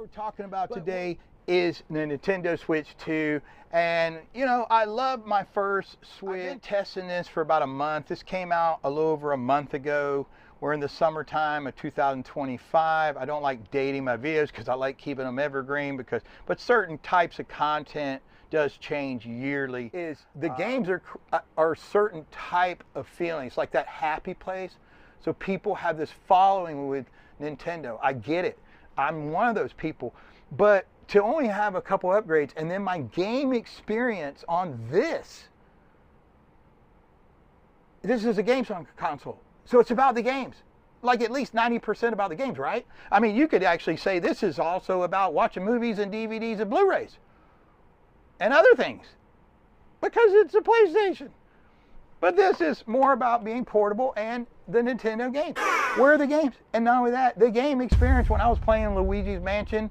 we're talking about today is the Nintendo Switch 2. And you know, I love my first Switch. I've been testing this for about a month. This came out a little over a month ago. We're in the summertime of 2025. I don't like dating my videos because I like keeping them evergreen, but certain types of content does change yearly. The games are certain type of feelings, like that happy place. So people have this following with Nintendo. I get it. I'm one of those people. But to only have a couple upgrades and then my game experience on this is a games console. So it's about the games. Like at least 90% about the games, right? I mean, you could actually say this is also about watching movies and DVDs and Blu-rays and other things because it's a PlayStation. But this is more about being portable and the Nintendo games. Where are the games? And not only that, the game experience when I was playing Luigi's Mansion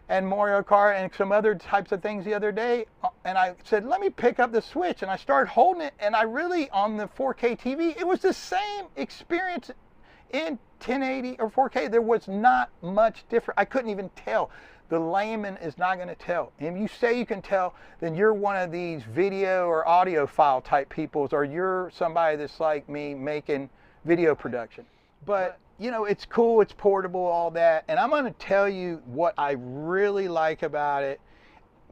and Mario Kart and some other types of things the other day, and I said, let me pick up the Switch, and I started holding it, and I really, on the 4K TV, it was the same experience in 1080 or 4K. There was not much different. I couldn't even tell. The layman is not going to tell. And if you say you can tell, then you're one of these video or audio file type peoples, or you're somebody that's like me making video production. But you know, it's cool, it's portable, all that. And I'm going to tell you what I really like about it.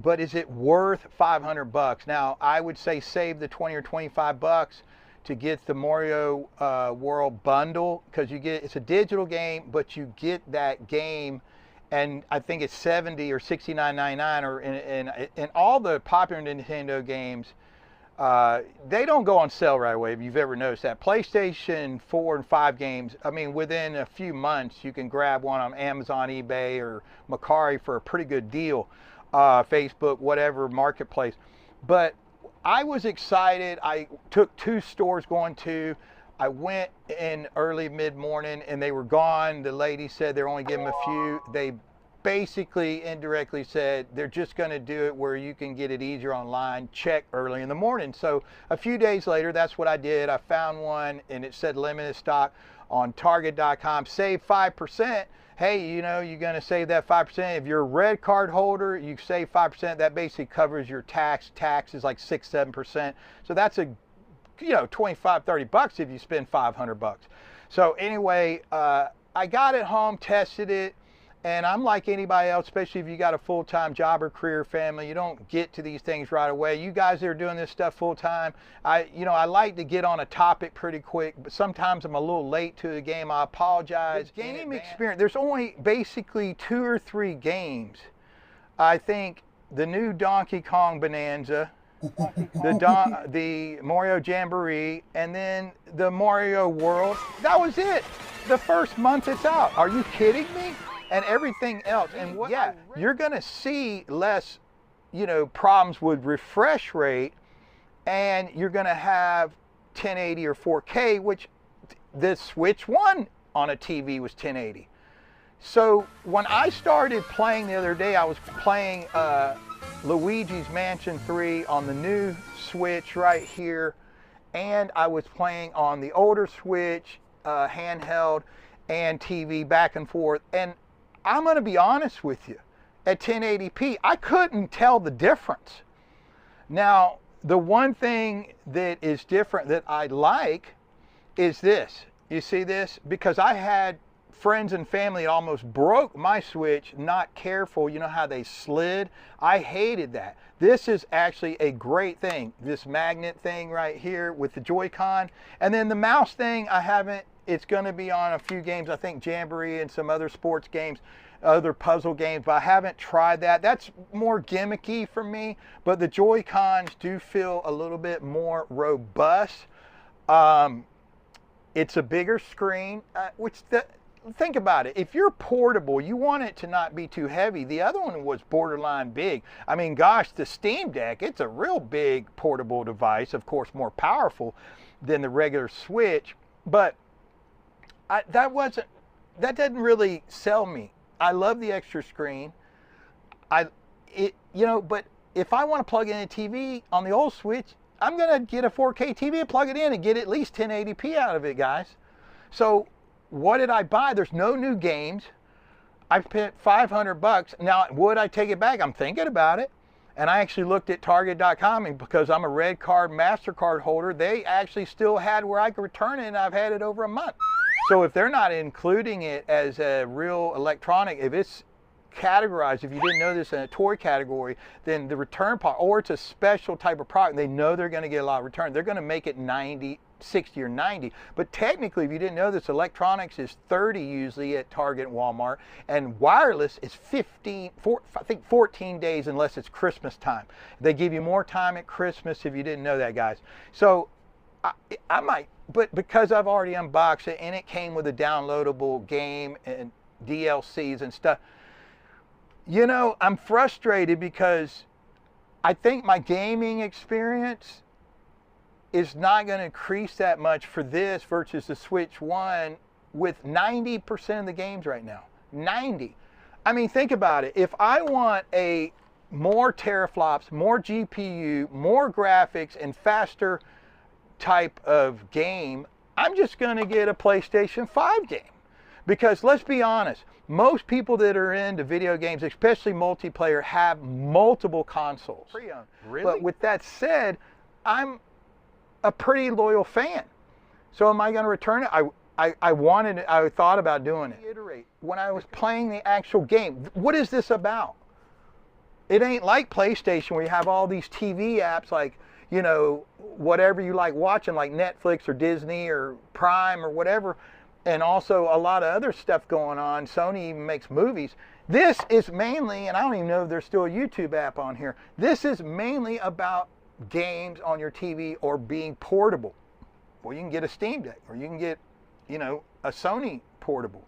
But is it worth $500? Now, I would say save the 20 or 25 bucks to get the Mario World bundle, because it's a digital game, but you get that game. And I think it's $70 or $69.99, or in all the popular Nintendo games, they don't go on sale right away, if you've ever noticed that. PlayStation 4 and 5 games, I mean, within a few months, you can grab one on Amazon, eBay, or Mercari for a pretty good deal. Facebook, whatever, marketplace. But I was excited. I took 2 stores going to. I went in early mid-morning and they were gone. The lady said they're only giving a few. They basically indirectly said they're just going to do it where you can get it easier online. Check early in the morning. So a few days later, that's what I did. I found one and it said limited stock on Target.com. Save 5%. Hey, you know, you're going to save that 5%. If you're a red card holder, you save 5%. That basically covers your tax. Tax is like 6-7%. So that's a 25, 30 bucks if you spend 500 bucks. So anyway, I got it home, tested it, and I'm like anybody else, especially if you got a full-time job or career, family, you don't get to these things right away. You guys that are doing this stuff full-time, I like to get on a topic pretty quick, but sometimes I'm a little late to the game. I apologize. The game experience, there's only basically 2 or 3 games. I think the new Donkey Kong Bonanza, the Mario Jamboree, and then the Mario World. That was it. The first month it's out. Are you kidding me? And everything else. And you're going to see less, problems with refresh rate, and you're going to have 1080 or 4K, which the Switch 1 on a TV was 1080. So when I started playing the other day, I was playing Luigi's Mansion 3 on the new Switch right here, and I was playing on the older Switch, handheld and TV, back and forth. And I'm going to be honest with you, at 1080p, I couldn't tell the difference. Now, the one thing that is different that I like is this. You see this? Because I had friends and family almost broke my Switch, not careful. You know how they slid? I hated that. This is actually a great thing. This magnet thing right here with the Joy-Con. And then the mouse thing, it's going to be on a few games, I think Jamboree and some other sports games, other puzzle games, but I haven't tried that. That's more gimmicky for me, but the Joy-Cons do feel a little bit more robust. It's a bigger screen, think about it. If you're portable, you want it to not be too heavy. The other one was borderline big. I mean, gosh, the Steam Deck, it's a real big portable device, of course, more powerful than the regular Switch, but that doesn't really sell me. I love the extra screen. But if I want to plug in a TV on the old Switch, I'm going to get a 4K TV and plug it in and get at least 1080p out of it, guys. So what did I buy? There's no new games. I spent $500. Now, would I take it back? I'm thinking about it. And I actually looked at Target.com, and because I'm a Red Card MasterCard holder, they actually still had where I could return it, and I've had it over a month. So if they're not including it as a real electronic, if it's categorized, if you didn't know this, in a toy category, then the return part, or it's a special type of product, they know they're going to get a lot of return. They're going to make it 90, 60 or 90. But technically, if you didn't know this, electronics is 30 usually at Target and Walmart, and wireless is 14 days unless it's Christmas time. They give you more time at Christmas if you didn't know that, guys. So I might, but because I've already unboxed it and it came with a downloadable game and DLCs and stuff, you know, I'm frustrated because I think my gaming experience is not going to increase that much for this versus the Switch 1 with 90% of the games right now. 90. I mean, think about it. If I want a more teraflops, more GPU, more graphics, and faster type of game, I'm just going to get a PlayStation 5 game. Because let's be honest, most people that are into video games, especially multiplayer, have multiple consoles. Really? But with that said, I'm a pretty loyal fan. So am I going to return it? I thought about doing it. When I was playing the actual game, what is this about? It ain't like PlayStation where you have all these TV apps like, you know, whatever you like watching, like Netflix or Disney or Prime or whatever, and also a lot of other stuff going on. Sony even makes movies. This is mainly, and I don't even know if there's still a YouTube app on here, this is mainly about games on your TV or being portable. Well, you can get a Steam Deck, or you can get, you know, a Sony portable.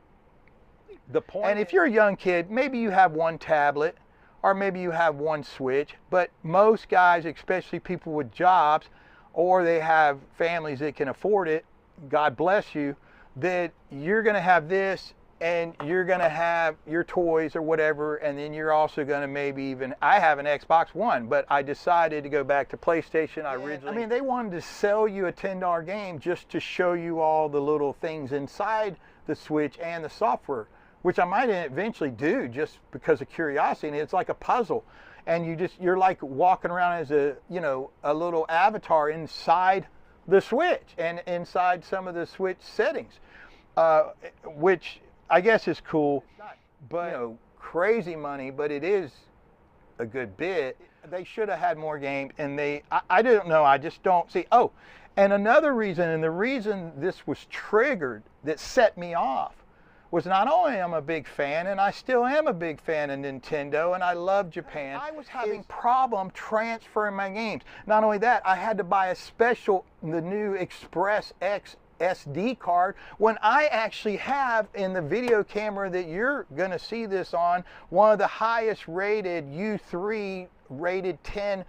And if you're a young kid, maybe you have one tablet, or maybe you have one Switch, but most guys, especially people with jobs, or they have families that can afford it, God bless you, that you're going to have this, and you're going to have your toys or whatever, and then you're also going to maybe even, I have an Xbox One, but I decided to go back to PlayStation. I mean, they wanted to sell you a $10 game just to show you all the little things inside the Switch and the software, which I might eventually do just because of curiosity. And it's like a puzzle, and you're like walking around as a, you know, a little avatar inside the Switch and inside some of the Switch settings, which I guess is cool, but, you know, crazy money, but it is a good bit. They should have had more games, and I don't know, I just don't see. Oh, and another reason, and the reason this was triggered that set me off, was not only am I a big fan, and I still am a big fan of Nintendo, and I love Japan, I was having problem transferring my games. Not only that, I had to buy the new Express X SD card, when I actually have, in the video camera that you're going to see this on, one of the highest rated U3 rated 10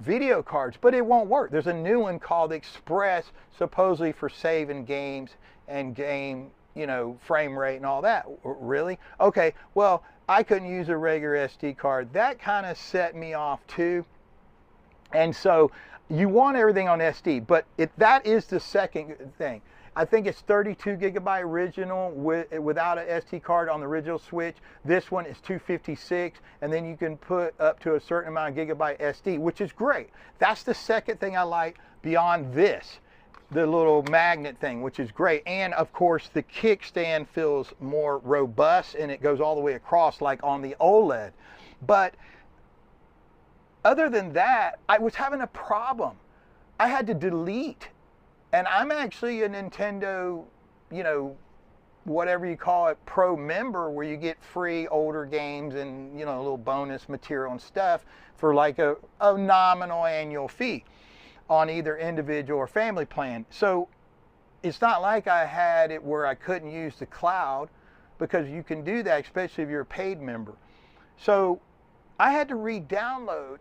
video cards, but it won't work. There's a new one called Express, supposedly for saving games and game, you know, frame rate and all that. Really? Okay, well, I couldn't use a regular SD card. That kind of set me off too. And so you want everything on SD, but that is the second thing. I think it's 32 gigabyte original without an SD card on the original Switch. This one is 256, and then you can put up to a certain amount of gigabyte SD, which is great. That's the second thing I like beyond this, the little magnet thing, which is great. And of course, the kickstand feels more robust, and it goes all the way across like on the OLED. But other than that, I was having a problem. I had to delete, and I'm actually a Nintendo, you know, whatever you call it, pro member, where you get free older games and, you know, a little bonus material and stuff for like a nominal annual fee on either individual or family plan. So it's not like I had it where I couldn't use the cloud, because you can do that, especially if you're a paid member. So I had to re-download,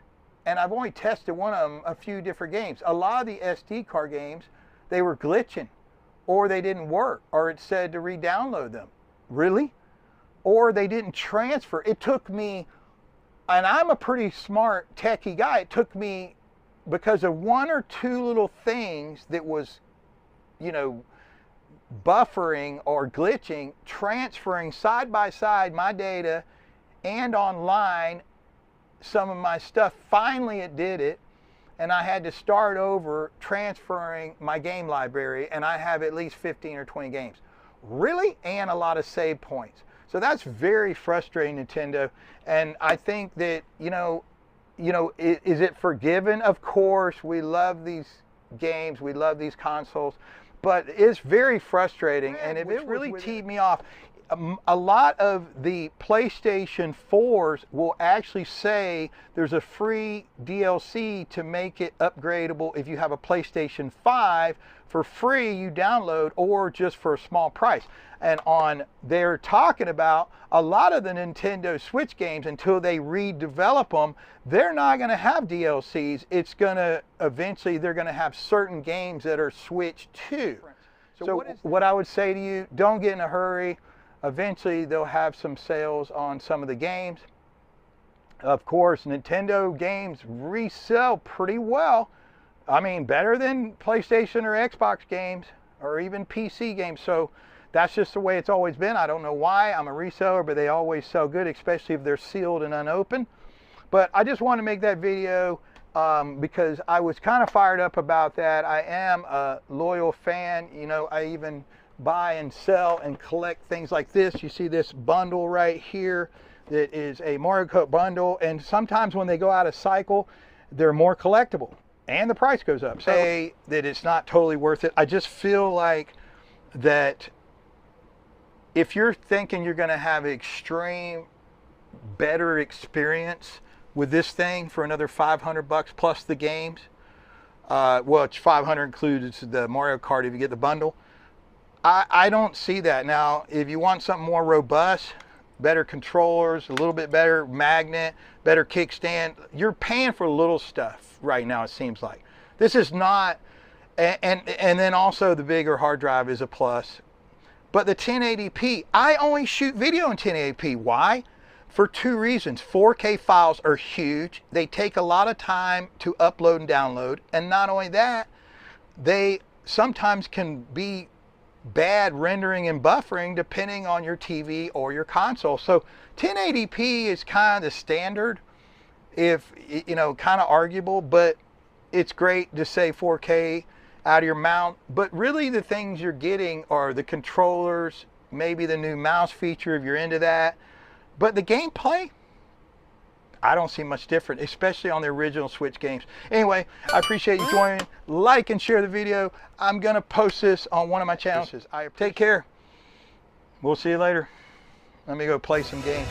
and I've only tested one of them, a few different games. A lot of the SD card games, they were glitching, or they didn't work, or it said to re-download them. Really? Or they didn't transfer. It took me, and I'm a pretty smart techie guy, it took me, because of one or two little things that was, you know, buffering or glitching, transferring side by side my data and online some of my stuff. Finally it did it, and I had to start over transferring my game library, and I have at least 15 or 20 games. Really? And a lot of save points. So that's very frustrating, Nintendo. And I think that, is it forgiven? Of course, we love these games, we love these consoles, but it's very frustrating. And if it really teed me off, a lot of the PlayStation 4s will actually say there's a free DLC to make it upgradable if you have a PlayStation 5 for free you download, or just for a small price. And they're talking about a lot of the Nintendo Switch games, until they redevelop them, they're not going to have DLCs. It's going to eventually, they're going to have certain games that are Switch 2. So what I would say to you, don't get in a hurry. Eventually they'll have some sales on some of the games. Of course, Nintendo games resell pretty well. I mean, better than PlayStation or Xbox games, or even PC games. So that's just the way it's always been. I don't know why. I'm a reseller, but they always sell good, especially if they're sealed and unopened. But I just want to make that video because I was kind of fired up about that. I am a loyal fan. I even buy and sell and collect things like this. You see this bundle right here that is a Mario Kart bundle, and sometimes when they go out of cycle, they're more collectible and the price goes up. Say that it's not totally worth it. I just feel like that if you're thinking you're going to have an extreme better experience with this thing for another $500 plus the games, well, it's 500 includes the Mario Kart if you get the bundle. I don't see that. Now, if you want something more robust, better controllers, a little bit better magnet, better kickstand, you're paying for little stuff right now, it seems like. This is not, and then also the bigger hard drive is a plus. But the 1080p, I only shoot video in 1080p. Why? For two reasons. 4K files are huge. They take a lot of time to upload and download. And not only that, they sometimes can be bad rendering and buffering depending on your TV or your console. So 1080p is kind of the standard, if kind of arguable, but it's great to say 4K out of your mount. But really the things you're getting are the controllers, maybe the new mouse feature if you're into that. But the gameplay, I don't see much different, especially on the original Switch games. Anyway, I appreciate you joining. Like and share the video. I'm going to post this on one of my channels. Take care. We'll see you later. Let me go play some games.